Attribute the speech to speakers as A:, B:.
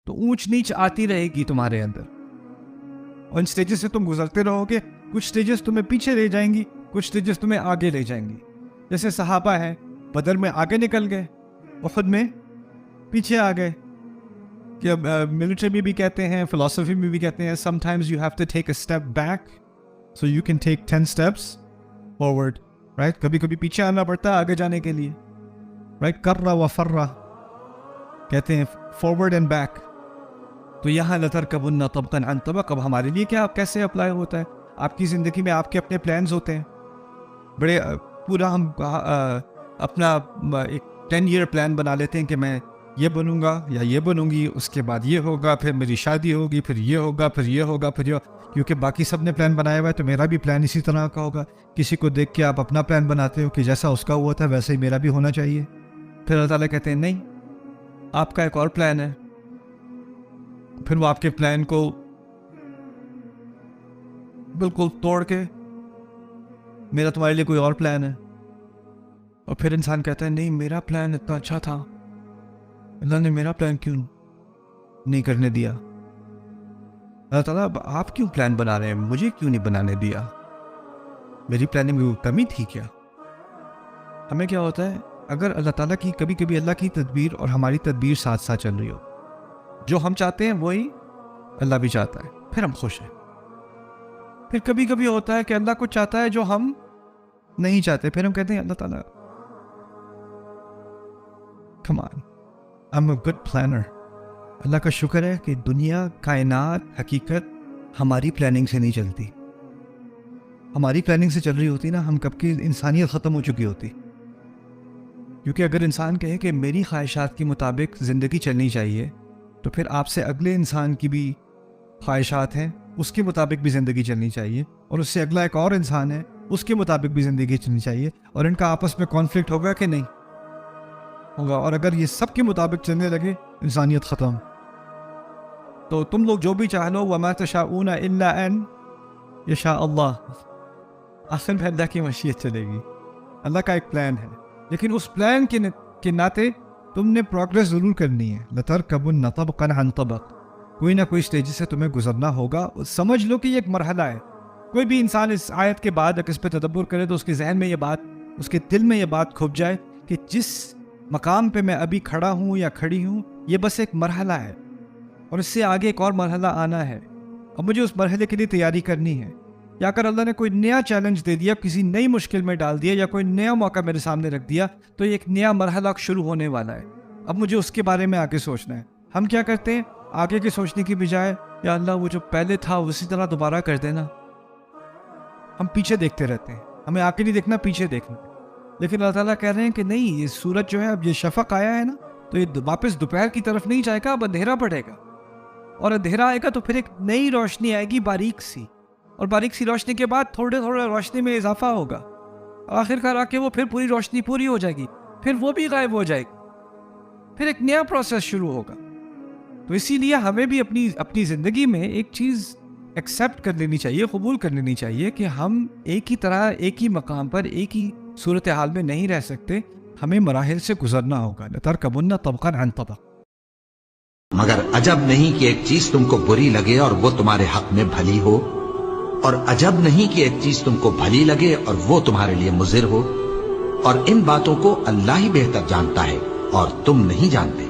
A: تو اونچ نیچ آتی رہے گی تمہارے اندر، اور ان سٹیجز سے تم گزرتے رہو گے. کچھ سٹیجز تمہیں پیچھے لے جائیں گی، کچھ سٹیجز تمہیں آگے لے جائیں گی. جیسے صحابہ ہیں، بدر میں آگے نکل گئے، احد میں پیچھے آ گئے. کہ ملٹری میں بھی کہتے ہیں، فلسفی میں بھی کہتے ہیں، sometimes you have to take a step back so you can take 10 steps forward, right. کبھی کبھی پیچھے آنا پڑتا ہے آگے جانے کے لیے، رائٹ. کرا و فرا کہتے ہیں، فارورڈ اینڈ بیک. تو یہاں لترکبن طبقا عن طبق، اب ہمارے لیے کیا کیسے اپلائی ہوتا ہے؟ آپ کی زندگی میں آپ کے اپنے پلانز ہوتے ہیں بڑے، پورا ہم اپنا ایک 10 ایئر پلان بنا لیتے ہیں کہ میں یہ بنوں گا یا یہ بنوں گی، اس کے بعد یہ ہوگا، پھر میری شادی ہوگی، پھر یہ ہوگا، پھر یہ ہوگا، پھر یہ، کیونکہ باقی سب نے پلان بنایا ہوا ہے تو میرا بھی پلان اسی طرح کا ہوگا. کسی کو دیکھ کے آپ اپنا پلان بناتے ہو کہ جیسا اس کا ہوا تھا ویسا ہی میرا بھی ہونا چاہیے. پھر اللہ تعالیٰ کہتے ہیں نہیں، آپ کا ایک اور پلان ہے. پھر وہ آپ کے پلان کو بالکل توڑ کے میرا تمہارے لیے کوئی اور پلان ہے. اور پھر انسان کہتا ہے نہیں، میرا پلان اتنا اچھا تھا، اللہ نے میرا پلان کیوں نہیں کرنے دیا؟ اللہ تعالیٰ آپ کیوں پلان بنا رہے ہیں، مجھے کیوں نہیں بنانے دیا؟ میری پلاننگ میں کمی تھی کیا؟ ہمیں کیا ہوتا ہے، اگر اللہ تعالیٰ کی کبھی کبھی اللہ کی تدبیر اور ہماری تدبیر ساتھ ساتھ چل رہی ہو، جو ہم چاہتے ہیں وہی اللہ بھی چاہتا ہے، پھر ہم خوش ہیں. پھر کبھی کبھی ہوتا ہے کہ اللہ کچھ چاہتا ہے جو ہم نہیں چاہتے، پھر ہم کہتے ہیں اللہ تعالیٰ come on, I'm a good planner. اللہ کا شکر ہے کہ دنیا، کائنات، حقیقت ہماری پلاننگ سے نہیں چلتی. ہماری پلاننگ سے چل رہی ہوتی نا، ہم کب کی انسانیت ختم ہو چکی ہوتی. کیونکہ اگر انسان کہے کہ میری خواہشات کے مطابق زندگی چلنی چاہیے، تو پھر آپ سے اگلے انسان کی بھی خواہشات ہیں، اس کے مطابق بھی زندگی چلنی چاہیے، اور اس سے اگلا ایک اور انسان ہے، اس کے مطابق بھی زندگی چلنی چاہیے. اور ان کا آپس میں کانفلکٹ ہوگا کہ نہیں ہوگا؟ اور اگر یہ سب کے مطابق چلنے لگے، انسانیت ختم. تو تم لوگ جو بھی چاہ لو، وَمَا تَشَاءُونَ إِلَّا أَن يَشَاءَ اللَّهُ، آخر میں اللہ کی مشیت چلے گی. اللہ کا ایک پلان ہے، لیکن اس پلان کے ناطے تم نے پروگرس ضرور کرنی ہے. لَتَرْكَبُنَّ طَبْقًا عَن طَبَقٍ، کوئی نہ کوئی سٹیج سے تمہیں گزرنا ہوگا. سمجھ لو کہ یہ ایک مرحلہ ہے. کوئی بھی انسان اس آیت کے بعد اگر اس پہ تدبر کرے تو اس کے ذہن میں یہ بات، اس کے دل میں یہ بات کھپ جائے کہ جس مقام پہ میں ابھی کھڑا ہوں یا کھڑی ہوں، یہ بس ایک مرحلہ ہے، اور اس سے آگے ایک اور مرحلہ آنا ہے، اور مجھے اس مرحلے کے لیے تیاری کرنی ہے. یا اگر اللہ نے کوئی نیا چیلنج دے دیا، کسی نئی مشکل میں ڈال دیا، یا کوئی نیا موقع میرے سامنے رکھ دیا، تو یہ ایک نیا مرحلہ شروع ہونے والا ہے. اب مجھے اس کے بارے میں آگے سوچنا ہے. ہم کیا کرتے ہیں، آگے کے سوچنے کی بجائے یا اللہ وہ جو پہلے تھا اسی طرح دوبارہ کر دینا، ہم پیچھے دیکھتے رہتے ہیں. ہمیں آگے نہیں دیکھنا، پیچھے دیکھنا. لیکن اللہ تعالیٰ کہہ رہے ہیں کہ نہیں، یہ سورج جو ہے، اب یہ شفق آیا ہے نا، تو یہ واپس دوپہر کی طرف نہیں جائے گا، اب اندھیرا پڑے گا. اور اندھیرا آئے گا تو پھر ایک نئی روشنی آئے گی، باریک سی، اور باریک سی روشنی کے بعد تھوڑے تھوڑے روشنی میں اضافہ ہوگا. آخر کار آ کے وہ پھر پوری روشنی پوری ہو جائے گی، پھر وہ بھی غائب ہو جائے گی، پھر ایک نیا پروسیس شروع ہوگا. تو اسی لیے ہمیں بھی اپنی زندگی میں ایک چیز ایکسیپٹ کر لینی چاہیے، قبول کر لینی چاہیے کہ ہم ایک ہی طرح، ایک ہی مقام پر، ایک ہی صورتحال میں نہیں رہ سکتے. ہمیں مراحل سے گزرنا ہوگا. لَتَرْكَبُنَّ طَبْقًا عَن طَبَقٍ.
B: مگر عجب نہیں کہ ایک چیز تم کو بری لگے اور وہ تمہارے حق میں بھلی ہو، اور عجب نہیں کہ ایک چیز تم کو بھلی لگے اور وہ تمہارے لیے مضر ہو. اور ان باتوں کو اللہ ہی بہتر جانتا ہے اور تم نہیں جانتے.